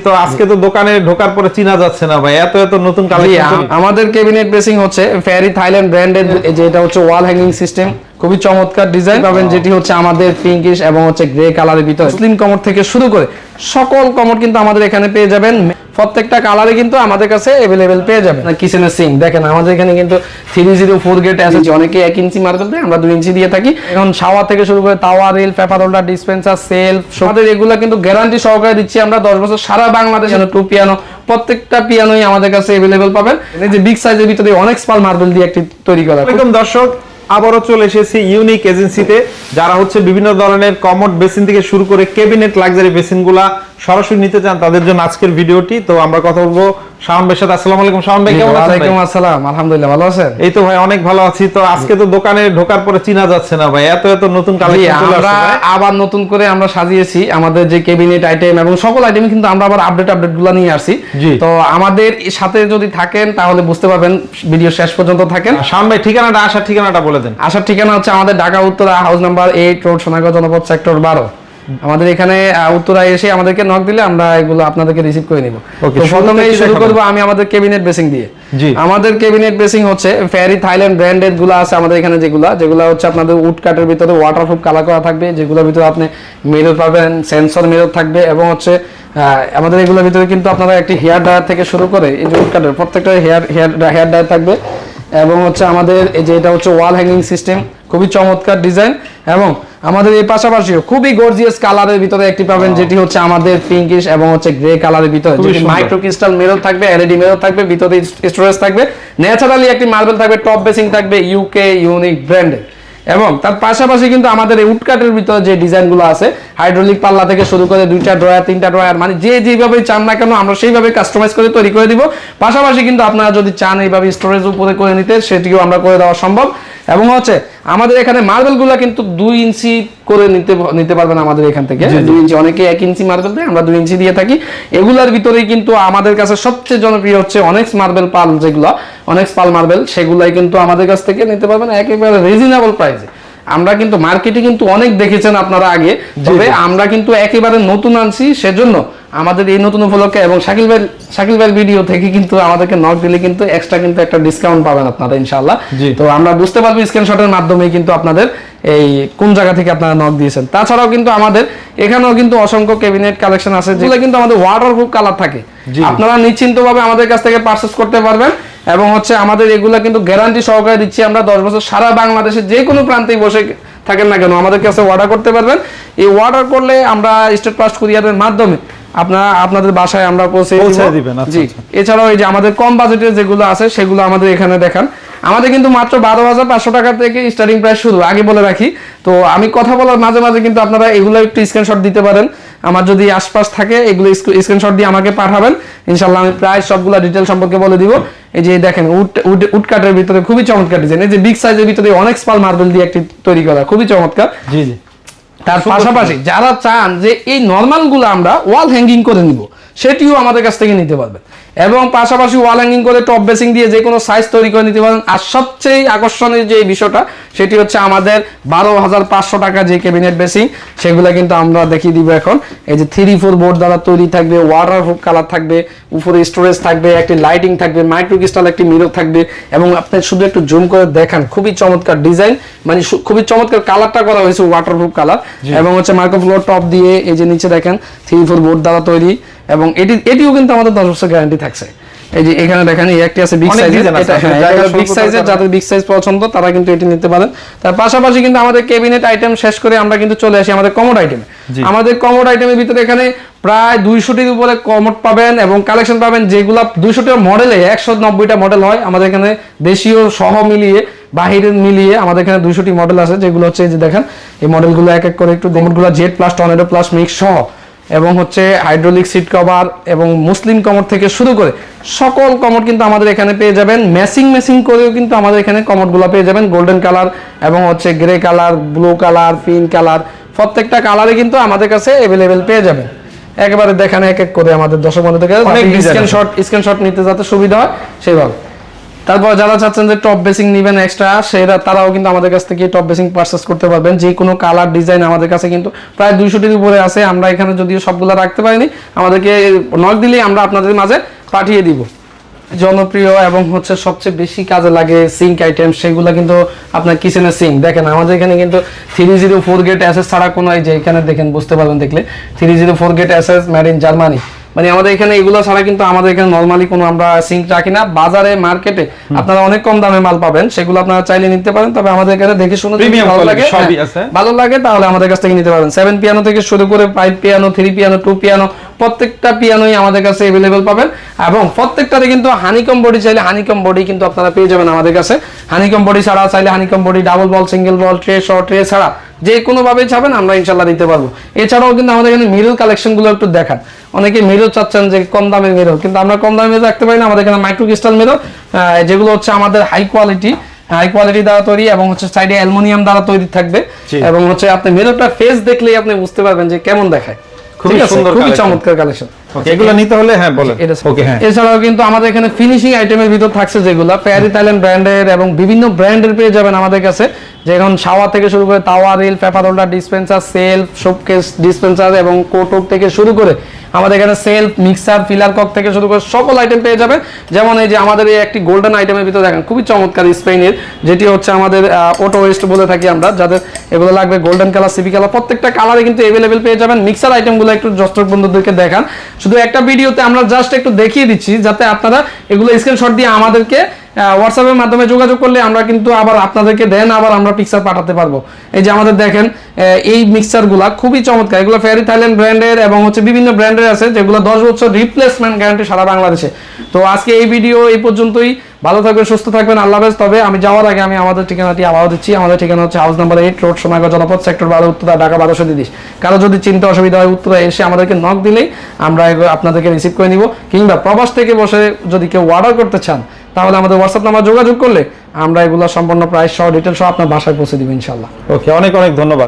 তো আজকে তো দোকানে ঢোকার পরে চিনা যাচ্ছে না ভাই, এত এত নতুন কালেকশন। আমাদের ক্যাবিনেট বেসিং হচ্ছে ফেয়ারি থাইল্যান্ড ব্র্যান্ডের, যেটা হচ্ছে ওয়াল হ্যাঙ্গিং সিস্টেম, খুবই চমৎকার ডিজাইন পাবেন, যেটি হচ্ছে আমাদের পিঙ্কিশ এবং হচ্ছে গ্রে কালারের ভিতরে। স্লিম কমোড থেকে শুরু করে সকল কমোড কিন্তু আমাদের এখানে পেয়ে যাবেন। প্রত্যেকটা কালারে কিন্তু আমাদের কাছে अवेलेबल পেয়ে যাবেন। কিচেনের সিঙ্ক দেখেন আমাদের এখানে কিন্তু 304 গ্রেড আছে, অনেকে 1 ইঞ্চি মার্বেল দেয়, আমরা 2 ইঞ্চি দিয়ে থাকি। এখন শাওয়ার থেকে শুরু করে তাওয়া, reel, paper holder, dispenser, self, আমাদের এগুলা কিন্তু গ্যারান্টি সহকারে দিচ্ছি আমরা 10 বছর। সারা বাংলাদেশে টু পিয়ানো, প্রত্যেকটা পিয়ানোই আমাদের কাছে अवेलेबल পাবেন। এই যে বিগ সাইজের ভিতরে অনেক স্পাল মার্বেল দিয়ে একটি তৈরি করা। আসসালামু দর্শক, আবারও চলে এসেছি ইউনিক এজেন্সিতে, যারা হচ্ছে বিভিন্ন ধরনের কমোড বেসিন থেকে শুরু করে ক্যাবিনেট লাক্সারি বেসিনগুলা সরাসরি নিতে চান, তাদের জন্য আজকের ভিডিওটি। তো আমরা কথা বলবো শাওন ভাইয়ের সাথে। আসসালামু আলাইকুম শাওন ভাই, কেমন আছেন? ওয়ালাইকুম আসসালাম, আলহামদুলিল্লাহ, ভালো আছেন? এই তো ভাই অনেক ভালো আছি। তো আজকে তো দোকানে ঢোকার পরে চিনা যাচ্ছে না ভাই, এত এত নতুন কালেকশন চলে আসছে। আমরা আবার নতুন করে আমরা সাজিয়েছি আমাদের যে ক্যাবিনেট আইটেম এবং সকল আইটেম কিন্তু আমরা আবার আপডেট গুলো নিয়ে আসছি। তো আমাদের সাথে যদি থাকেন তাহলে বুঝতে পারবেন, ভিডিও শেষ পর্যন্ত থাকেন। শাওন ভাই ঠিকানাটা, আসার ঠিকানাটা বলে দেন। আসার ঠিকানা হচ্ছে আমাদের Dhaka Uttara, house number 8 road, Sonagaon জনপদ, সেক্টর 12। আমাদের এখানে উত্তরায় এসে আমাদেরকে নক দিলে আমরা এগুলো আপনাদেরকে রিসিভ করে নিব। তো প্রথমেই শুরু করব আমি আমাদের ক্যাবিনেট বেসিং দিয়ে। আমাদের ক্যাবিনেট বেসিং হচ্ছে ফেয়ারি থাইল্যান্ড ব্র্যান্ডের গুলো আছে আমাদের এখানে, যেগুলো হচ্ছে আপনাদের উড কাটের ভিতরে ওয়াটারপ্রুফ কালার করা থাকবে, যেগুলোর ভিতরে আপনি মিরর পাবেন, সেন্সর মিরর থাকবে, এবং হচ্ছে আমাদের এগুলোর ভিতরে কিন্তু আপনারা একটি হেয়ার ড্রায়ার থেকে শুরু করে এই যে উড কাটের প্রত্যেকটা হেয়ার ড্রায়ার থাকবে, এবং হচ্ছে আমাদের এই যে এটা হচ্ছে ওয়াল হ্যাঙ্গিং সিস্টেম, খুবই চমৎকার ডিজাইন। এবং আমাদের এই পাশাপাশিও খুবই গর্জিয়াস কালারের ভিতরে একটি পাবেন, যেটি হচ্ছে আমাদের পিঙ্কিশ এবং হচ্ছে গ্রে কালারের ভিতরে, যেটি মাইক্রো ক্রিস্টাল মিরর থাকবে, এলইডি মিরর থাকবে, ভিতরে স্টোরেজ থাকবে, ন্যাচারালি একটি মার্বেল থাকবে, টপ বেসিং থাকবে ইউকে ইউনিক ব্র্যান্ডের। এবং তার পাশাপাশি কিন্তু আমাদের এই উডকাটের ভিতরে যে ডিজাইনগুলো আছে, হাইড্রোলিক পাল্লা থেকে শুরু করে 2টা ড্রয়ার, 3টা ড্রয়ার, মানে যেভাবে চান না কেন আমরা সেইভাবে কাস্টমাইজ করে তৈরি করে দিব। পাশাপাশি কিন্তু আপনারা যদি চান এইভাবে স্টোরেজ উপরে করে নিতে, সেটিও আমরা করে দেওয়া সম্ভব। এবং হচ্ছে আমাদের এখানে মার্বেলগুলো কিন্তু 2 ইঞ্চি করে নিতে পারবেন আমাদের এখান থেকে। 2 ইঞ্চি, অনেকে 1 ইঞ্চি মার্বেল দেয়, আমরা 2 ইঞ্চি দিয়ে থাকি। এগুলার ভিতরেই কিন্তু আমাদের কাছে সবচেয়ে জনপ্রিয় হচ্ছে অনেক্স মার্বেল পাল, যেগুলো অনেক্স পাল মার্বেল, সেগুলাই কিন্তু আমাদের কাছ থেকে নিতে পারবেন একেবারে রিজনেবল প্রাইসে। আমরা কিন্তু মার্কেটে কিন্তু অনেক দেখেছেন আপনারা আগে, তবে আমরা কিন্তু একেবারে নতুন আনছি, সেজন্য আমাদের এই নতুন উপলক্ষে এবং শাকিল ভাই ভিডিও থেকে কিন্তু আমাদেরকে নক দিলে কিন্তু এক্সট্রা কিন্তু একটা ডিসকাউন্ট পাবেন আপনারা ইনশাআল্লাহ। তো আমরা বুঝতে পারবো স্ক্রিনশটের মাধ্যমে কিন্তু আপনাদের এই কোন জায়গা থেকে আপনারা নক দিয়েছেন। তাছাড়াও কিন্তু আমাদের এখানেও কিন্তু অসংখ্য ক্যাবিনেট কালেকশন আছে, যেগুলো কিন্তু আমাদের ওয়াটারপ্রুফ কালার থাকে, আপনারা নিশ্চিন্তভাবে আমাদের কাছ থেকে পারচেজ করতে পারবেন। এবং হচ্ছে আমাদের এগুলা কিন্তু গ্যারান্টি সহকারে দিচ্ছি আমরা 10 বছর। সারা বাংলাদেশে যে কোনো প্রান্তেই বসে থাকেন না কেন আমাদের কাছে অর্ডার করতে পারবেন। এই অর্ডার করলে আমরা স্টেট ফাস্ট কুরিয়ারের মাধ্যমে আপনাদের বাসায় আমরা পৌঁছে দিবেন। জি, এছাড়াও এই যে আমাদের কম বাজেটের যেগুলো আছে সেগুলো আমাদের এখানে দেখান। আমাদের কিন্তু মাত্র 12,500 টাকা থেকে স্টার্টিং প্রাইস শুরু, আগে বলে রাখি। তো আমি কথা বলার মাঝে মাঝে কিন্তু আপনারা এগুলো একটু স্ক্রিনশট দিতে পারেন। আমার যদি আশপাশ থাকে এগুলো স্ক্রিনশট দিয়ে আমাকে পাঠাবেন, ইনশাআল্লাহ আমি প্রাইস সবগুলো ডিটেল সম্পর্কে বলে দিব। এই যে দেখেন উড কাটের ভিতরে খুবই চমৎকার ডিজাইন, এই যে বিগ সাইজের ভিতরে অনেক স্পাল মার্বেল দিয়ে একটি তৈরি করা, খুবই চমৎকার। জি জি। তার পাশাপাশি যারা চান যে এই নরমাল গুলো আমরা ওয়াল হ্যাঙ্গিং করে নিব, সেটিও আমাদের কাছ থেকে নিতে পারবেন। এবং পাশাপাশি ওয়াল হ্যাঙ্গিং করে টপ বেসিং দিয়ে যে কোনো সাইজ তৈরি করে নিতে পারেন। আর সবচেয়ে আকর্ষণীয় যে বিষয়টা, সেটি হচ্ছে আমাদের 12,500 টাকা যে ক্যাবিনেট বেসিং, সেগুলো কিন্তু আমরা দেখিয়ে দিব এখন। এই যে 3-4 বোর্ড দ্বারা তৈরি থাকবে, ওয়াটারপ্রুফ কালার থাকবে, উপরে স্টোরেজ থাকবে, একটি লাইটিং থাকবে, মাইক্রো ক্রিস্টাল একটি মিরর থাকবে। এবং আপনি শুধু একটু জুম করে দেখান, খুবই চমৎকার ডিজাইন, মানে খুবই চমৎকার কালারটা করা হয়েছে ওয়াটারপ্রুফ কালার। এবং হচ্ছে মাইক্রোফ্লোর টপ দিয়ে এই যে নিচে দেখেন 3-4 বোর্ড দ্বারা তৈরি, এবং এটিও কিন্তু আমাদের 10 বছর গ্যারান্টি থাকছে। এই যে এখানে দেখেন এই একটি আছে বিগ সাইজের, এটা বিগ সাইজের, যাদের বিগ সাইজ পছন্দ তারা কিন্তু এটি নিতে পারেন। তার পাশাপাশি কিন্তু আমাদের ক্যাবিনেট আইটেম শেষ করে আমরা কিন্তু চলে আসি আমাদের কমোড আইটেমে। আমাদের কমোড আইটেমের ভিতরে এখানে প্রায় 200টির উপরে কমোড পাবেন এবং কালেকশন পাবেন, যেগুলো 200টা মডেলে 190টা মডেল হয় আমাদের এখানে, দেশীয় সহ মিলিয়ে বাহিরের মিলিয়ে আমাদের এখানে 200টি মডেল আছে, যেগুলো হচ্ছে এই যে দেখেন এই মডেলগুলো এক এক করে একটু, কমোডগুলো Z plus, tornado plus mix সহ, এবং হচ্ছে হাইড্রোলিক সিট কভার এবং মুসলিম কমোড থেকে শুরু করে সকল কমোড কিন্তু আমাদের এখানে পেয়ে যাবেন। ম্যাচিং করেও কিন্তু আমাদের এখানে কমোডগুলো পেয়ে যাবেন, গোল্ডেন কালার এবং হচ্ছে grey colour, blue colour, pink colour, প্রত্যেকটা কালারে কিন্তু আমাদের কাছে अवेलेबल পেয়ে যাবেন। একেবারে দেখেন এক এক করে আমাদের দর্শক বন্ধুদের কাছে স্ক্রিনশট নিতে যাতে সুবিধা হয় সেইভাবে। তারপর যারা চাচ্ছেন যে টপ বেসিং নেবেন এক্সট্রা সেটা তারাও কিন্তু আমাদের কাছ থেকে টপ বেসিং পারচেজ করতে পারবেন। যে কোনো কালার ডিজাইন আমাদের কাছে কিন্তু প্রায় 200টির উপরে আছে। আমরা এখানে যদিও সবগুলো রাখতে পারিনি, আমাদেরকে নক দিলেই আমরা আপনাদের মাঝে পাঠিয়ে দিব। জনপ্রিয় এবং হচ্ছে সবচেয়ে বেশি কাজে লাগে সিঙ্ক আইটেম, সেগুলো কিন্তু আপনার কিচেনের সিঙ্ক। দেখেন আমাদের এখানে কিন্তু 304 গেট এসএস ছাড়া কোনো, এই যে এখানে দেখেন বুঝতে পারবেন দেখলে 304 gate SS made in Germany, মানে আমাদের এখানে এগুলো ছাড়া কিন্তু আমাদের এখানে নরমালি কোনো আমরা সিঙ্ক রাখি না। বাজারে মার্কেটে আপনারা অনেক কম দামে মাল পাবেন, সেগুলো আপনারা চাইলে নিতে পারেন। তবে আমাদের এখানে দেখে শুনে ভালো লাগে, ভালো লাগে তাহলে আমাদের কাছ থেকে নিতে পারেন। 7 পিয়ানো থেকে শুরু করে 5 পিয়ানো, 3 পিয়ানো, 2 পিয়ানো, প্রত্যেকটা পিয়ানোই আমাদের কাছে अवेलेबल পাবেন। এবং প্রত্যেকটাতে কিন্তু হানিকম বডি চাইলে হানিকম বডি কিন্তু আপনারা পেয়ে যাবেন আমাদের কাছে। হানিকম বডি ছাড়া চাইলে হানিকম বডি, ডাবল বল, সিঙ্গেল বল, ট্রে শর্ট, ট্রে ছাড়া যে কোনো ভাবে চাবেন আমরা ইনশাআল্লাহ দিতে পারবো। এছাড়াও কিন্তু আমাদের এখানে মিরর কালেকশন গুলো একটু দেখান। অনেকে মিরর চাচ্ছেন যে কম দামের মিরর, কিন্তু আমরা কম দামের মিরর রাখতে পারি না। আমাদের এখানে মাইক্রো ক্রিস্টাল মিরর, যেগুলো হচ্ছে আমাদের হাই কোয়ালিটি দ্বারা তৈরি এবং হচ্ছে সাইডে অ্যালুমিনিয়াম দ্বারা তৈরি থাকবে। এবং হচ্ছে আপনি মিররটা ফেস দেখলেই আপনি বুঝতে পারবেন যে কেমন দেখায়। খুবই সুন্দর, খুবই চমৎকার কালেকশন। এগুলো নিতে হলে হ্যাঁ বলেন। ওকে হ্যাঁ। এছাড়াও কিন্তু আমাদের এখানে ফিনিশিং আইটেমের ভিতর থাকছে যেগুলো প্যারি থাইল্যান্ড ব্র্যান্ডের এবং বিভিন্ন ব্র্যান্ডের পেয়ে যাবেন আমাদের কাছে। যেমন শাওয়ার থেকে শুরু করে তাওয়া, reel, paper holder, dispenser, self, showcase, dispenser এবং কোটক থেকে শুরু করে আমাদের এখানে সেলফ, মিক্সার, ফিলার কক থেকে শুরু করে সকল আইটেম পেয়ে যাবেন। যেমন এই যে আমাদের এই একটি গোল্ডেন আইটেমের ভিতরে দেখেন খুবই চমৎকার স্পেনের, যেটি হচ্ছে আমাদের অটো ওয়েস্ট বলে থাকি আমরা, যাদের এগুলো লাগবে গোল্ডেন কালার, সিপি কালার, প্রত্যেকটা কালারে কিন্তু अवेलेबल পেয়ে যাবেন। মিক্সার আইটেমগুলো একটু দর্শক বন্ধুদেরকে দেখান। শুধু একটা ভিডিওতে আমরা জাস্ট একটু দেখিয়ে দিচ্ছি যাতে আপনারা এগুলো স্ক্রিনশট দিয়ে আমাদেরকে হোয়াটসঅ্যাপের মাধ্যমে যোগাযোগ করলে আমরা কিন্তু আবার আপনাদেরকে দেন আবার আমরা পিকচার পাঠাতে পারবো। এই যে আমাদের দেখেন এই মিক্সারগুলা খুবই চমৎকার। এগুলো ফেয়ারি থাইল্যান্ড ব্র্যান্ডের এবং হচ্ছে বিভিন্ন ব্র্যান্ডের আছে, যেগুলো 10 বছর রিপ্লেসমেন্ট গ্যারান্টি সারা বাংলাদেশে। তো আজকে এই ভিডিও এই পর্যন্তই। ভালো থাকবেন, সুস্থ থাকবেন, আল্লাহ হাফেজ। তবে আমি যাওয়ার আগে আমি আমাদের ঠিকানাটি আবারও দিচ্ছি। আমাদের ঠিকানা হচ্ছে house number 8, road Sonargaon Janapath, sector 12, Uttara, Dhaka 1230। কারো যদি চিন্তা অসুবিধা হয় উত্তরা এসে আমাদেরকে নক দিলেই আমরা আপনাদেরকে রিসিভ করে নিব। কিংবা প্রবাস থেকে বসে যদি কেউ অর্ডার করতে চান তাহলে আমাদের হোয়াটসঅ্যাপ নাম্বার যোগাযোগ করলে আমরা এগুলো সম্পূর্ণ প্রাইস সহ ডিটেইলস সহ আপনার বাসায় পৌঁছে দিব ইনশাআল্লাহ। ওকে, অনেক অনেক ধন্যবাদ।